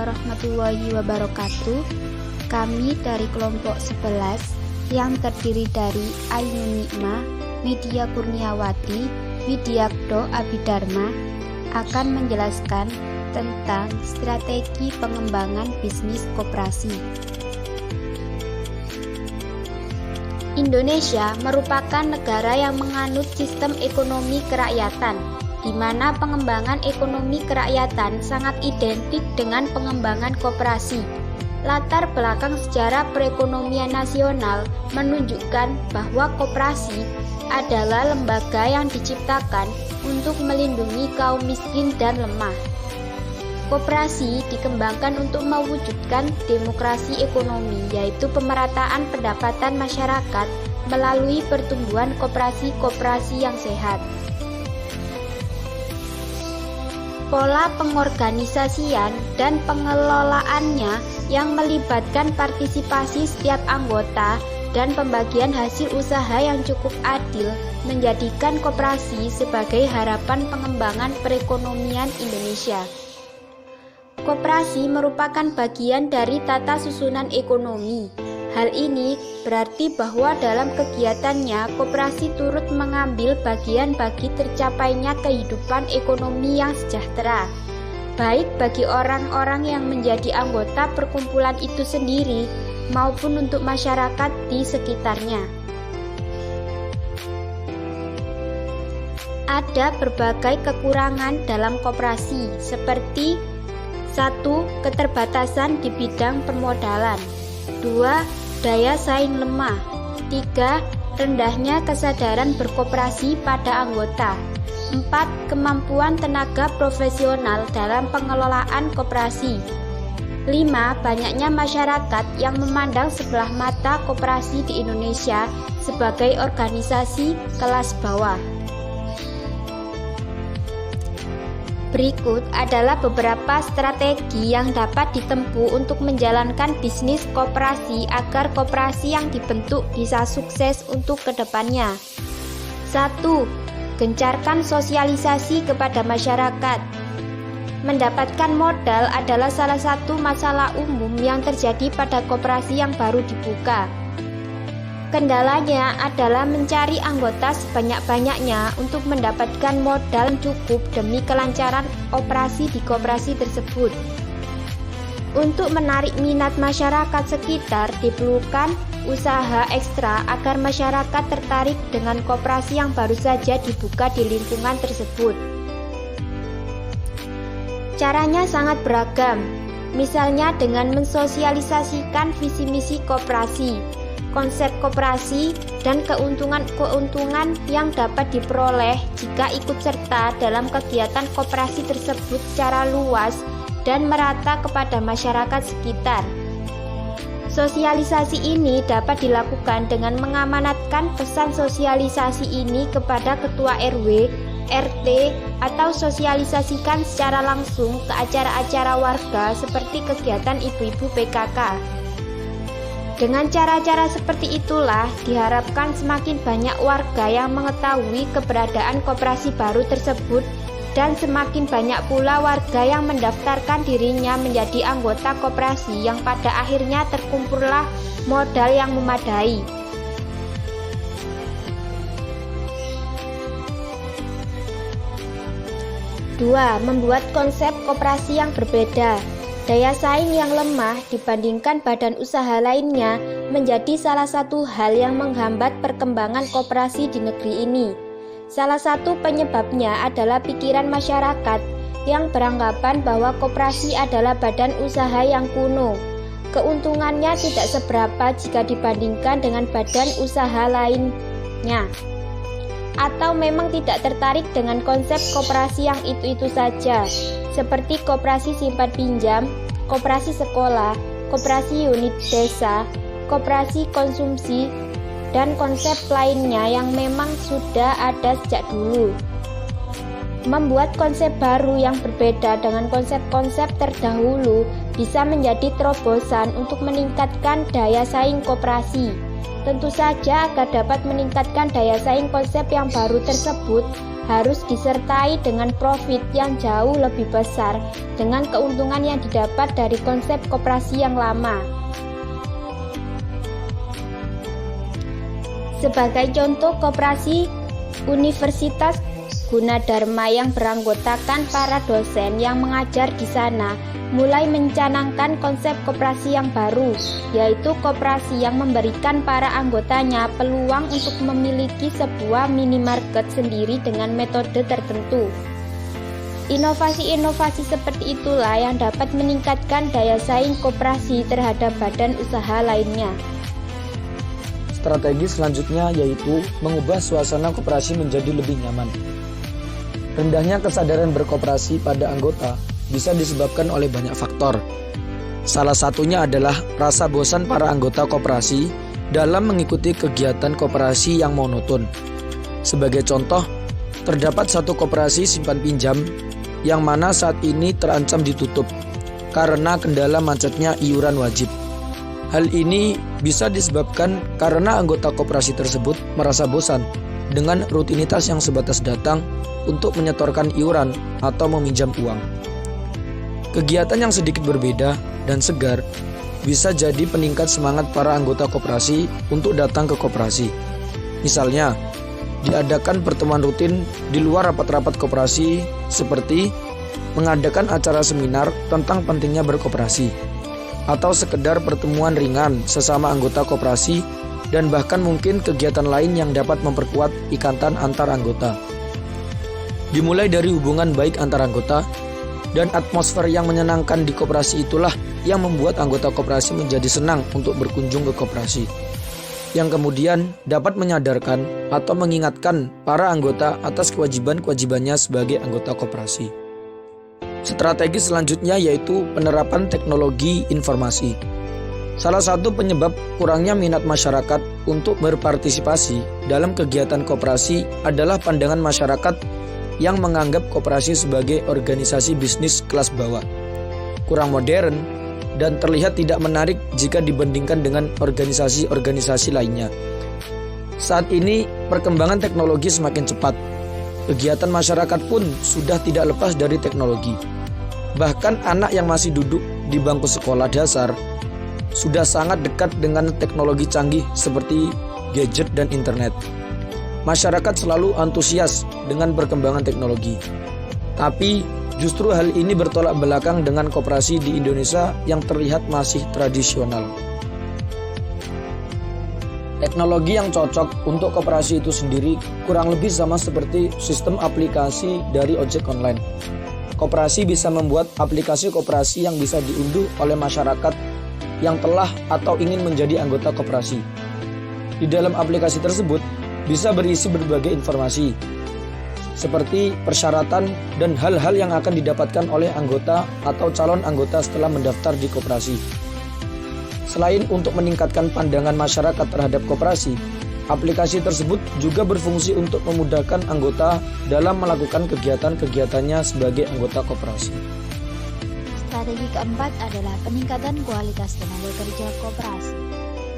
warahmatullahi wabarakatuh. Kami dari kelompok 11 yang terdiri dari Ainun Nikmah, Media Kurniawati, Widyakdo Abidharma akan menjelaskan tentang strategi pengembangan bisnis koperasi. Indonesia merupakan negara yang menganut sistem ekonomi kerakyatan, di mana pengembangan ekonomi kerakyatan sangat identik dengan pengembangan koperasi. Latar belakang sejarah perekonomian nasional menunjukkan bahwa koperasi adalah lembaga yang diciptakan untuk melindungi kaum miskin dan lemah. Koperasi dikembangkan untuk mewujudkan demokrasi ekonomi, yaitu pemerataan pendapatan masyarakat melalui pertumbuhan koperasi-koperasi yang sehat. Pola pengorganisasian dan pengelolaannya yang melibatkan partisipasi setiap anggota dan pembagian hasil usaha yang cukup adil menjadikan koperasi sebagai harapan pengembangan perekonomian Indonesia. Koperasi merupakan bagian dari tata susunan ekonomi. Hal ini berarti bahwa dalam kegiatannya koperasi turut mengambil bagian bagi tercapainya kehidupan ekonomi yang sejahtera, baik bagi orang-orang yang menjadi anggota perkumpulan itu sendiri maupun untuk masyarakat di sekitarnya. Ada berbagai kekurangan dalam koperasi, seperti 1. Keterbatasan di bidang permodalan. 2. Daya saing lemah. 3. Rendahnya kesadaran berkoperasi pada anggota. 4. Kemampuan tenaga profesional dalam pengelolaan koperasi. 5. Banyaknya masyarakat yang memandang sebelah mata koperasi di Indonesia sebagai organisasi kelas bawah. Berikut adalah beberapa strategi yang dapat ditempuh untuk menjalankan bisnis koperasi agar koperasi yang dibentuk bisa sukses untuk kedepannya. 1. Gencarkan sosialisasi kepada masyarakat. Mendapatkan modal adalah salah satu masalah umum yang terjadi pada koperasi yang baru dibuka. Kendalanya adalah mencari anggota sebanyak-banyaknya untuk mendapatkan modal cukup demi kelancaran operasi di koperasi tersebut. Untuk menarik minat masyarakat sekitar diperlukan usaha ekstra agar masyarakat tertarik dengan koperasi yang baru saja dibuka di lingkungan tersebut. Caranya sangat beragam, misalnya dengan mensosialisasikan visi misi koperasi, konsep koperasi, dan keuntungan-keuntungan yang dapat diperoleh jika ikut serta dalam kegiatan koperasi tersebut secara luas dan merata kepada masyarakat sekitar. Sosialisasi ini dapat dilakukan dengan mengamanatkan pesan sosialisasi ini kepada ketua RW, RT, atau sosialisasikan secara langsung ke acara-acara warga seperti kegiatan ibu-ibu PKK. Dengan cara-cara seperti itulah diharapkan semakin banyak warga yang mengetahui keberadaan koperasi baru tersebut dan semakin banyak pula warga yang mendaftarkan dirinya menjadi anggota koperasi yang pada akhirnya terkumpullah modal yang memadai. Dua, membuat konsep koperasi yang berbeda. Daya saing yang lemah dibandingkan badan usaha lainnya menjadi salah satu hal yang menghambat perkembangan koperasi di negeri ini. Salah satu penyebabnya adalah pikiran masyarakat yang beranggapan bahwa koperasi adalah badan usaha yang kuno. Keuntungannya tidak seberapa jika dibandingkan dengan badan usaha lainnya. Atau memang tidak tertarik dengan konsep koperasi yang itu-itu saja, seperti koperasi simpan pinjam, koperasi sekolah, koperasi unit desa, koperasi konsumsi, dan konsep lainnya yang memang sudah ada sejak dulu. Membuat konsep baru yang berbeda dengan konsep-konsep terdahulu bisa menjadi terobosan untuk meningkatkan daya saing koperasi. Tentu saja agar dapat meningkatkan daya saing, konsep yang baru tersebut harus disertai dengan profit yang jauh lebih besar dengan keuntungan yang didapat dari konsep koperasi yang lama. Sebagai contoh, koperasi Universitas Gunadarma yang beranggotakan para dosen yang mengajar di sana mulai mencanangkan konsep koperasi yang baru, yaitu koperasi yang memberikan para anggotanya peluang untuk memiliki sebuah minimarket sendiri dengan metode tertentu. Inovasi-inovasi seperti itulah yang dapat meningkatkan daya saing koperasi terhadap badan usaha lainnya. Strategi selanjutnya yaitu mengubah suasana koperasi menjadi lebih nyaman. Rendahnya kesadaran berkoperasi pada anggota bisa disebabkan oleh banyak faktor. Salah satunya adalah rasa bosan para anggota koperasi dalam mengikuti kegiatan koperasi yang monoton. Sebagai contoh, terdapat satu koperasi simpan pinjam yang mana saat ini terancam ditutup karena kendala macetnya iuran wajib. Hal ini bisa disebabkan karena anggota koperasi tersebut merasa bosan dengan rutinitas yang sebatas datang untuk menyetorkan iuran atau meminjam uang. Kegiatan yang sedikit berbeda dan segar bisa jadi peningkat semangat para anggota koperasi untuk datang ke koperasi. Misalnya, diadakan pertemuan rutin di luar rapat-rapat koperasi seperti mengadakan acara seminar tentang pentingnya berkoperasi, atau sekedar pertemuan ringan sesama anggota koperasi, dan bahkan mungkin kegiatan lain yang dapat memperkuat ikatan antar anggota. Dimulai dari hubungan baik antar anggota dan atmosfer yang menyenangkan di koperasi itulah yang membuat anggota koperasi menjadi senang untuk berkunjung ke koperasi, yang kemudian dapat menyadarkan atau mengingatkan para anggota atas kewajiban-kewajibannya sebagai anggota koperasi. Strategi selanjutnya yaitu penerapan teknologi informasi. Salah satu penyebab kurangnya minat masyarakat untuk berpartisipasi dalam kegiatan koperasi adalah pandangan masyarakat yang menganggap koperasi sebagai organisasi bisnis kelas bawah, kurang modern, dan terlihat tidak menarik jika dibandingkan dengan organisasi-organisasi lainnya. Saat ini perkembangan teknologi semakin cepat. Kegiatan masyarakat pun sudah tidak lepas dari teknologi. Bahkan anak yang masih duduk di bangku sekolah dasar sudah sangat dekat dengan teknologi canggih seperti gadget dan internet. Masyarakat selalu antusias dengan perkembangan teknologi. Tapi justru hal ini bertolak belakang dengan koperasi di Indonesia yang terlihat masih tradisional. Teknologi yang cocok untuk koperasi itu sendiri kurang lebih sama seperti sistem aplikasi dari ojek online. Koperasi bisa membuat aplikasi koperasi yang bisa diunduh oleh masyarakat yang telah atau ingin menjadi anggota koperasi. Di dalam aplikasi tersebut bisa berisi berbagai informasi seperti persyaratan dan hal-hal yang akan didapatkan oleh anggota atau calon anggota setelah mendaftar di koperasi. Selain untuk meningkatkan pandangan masyarakat terhadap koperasi, aplikasi tersebut juga berfungsi untuk memudahkan anggota dalam melakukan kegiatan-kegiatannya sebagai anggota koperasi. Strategi keempat adalah peningkatan kualitas tenaga kerja koperasi.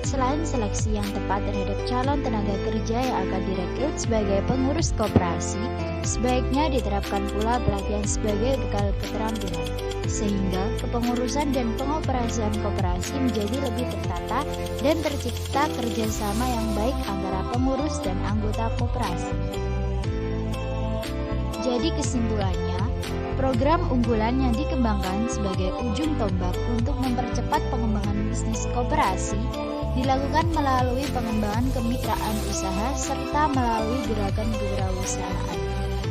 Selain seleksi yang tepat terhadap calon tenaga kerja yang akan direkrut sebagai pengurus koperasi, sebaiknya diterapkan pula pelatihan sebagai bekal keterampilan, sehingga kepengurusan dan pengoperasian koperasi menjadi lebih tertata dan tercipta kerjasama yang baik antara pengurus dan anggota koperasi. Jadi kesimpulannya, program unggulan yang dikembangkan sebagai ujung tombak untuk mempercepat pengembangan bisnis koperasi dilakukan melalui pengembangan kemitraan usaha serta melalui gerakan kewirausahaan.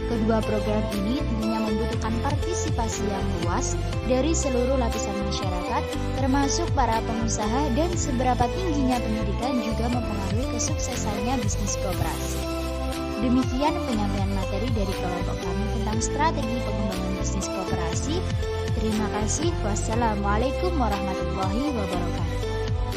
Kedua program ini tentunya membutuhkan partisipasi yang luas dari seluruh lapisan masyarakat, termasuk para pengusaha, dan seberapa tingginya pendidikan juga mempengaruhi kesuksesannya bisnis koperasi. Demikian penyampaian materi dari kelompok kami tentang strategi pengembangan bisnis koperasi. Terima kasih. Wassalamualaikum warahmatullahi wabarakatuh.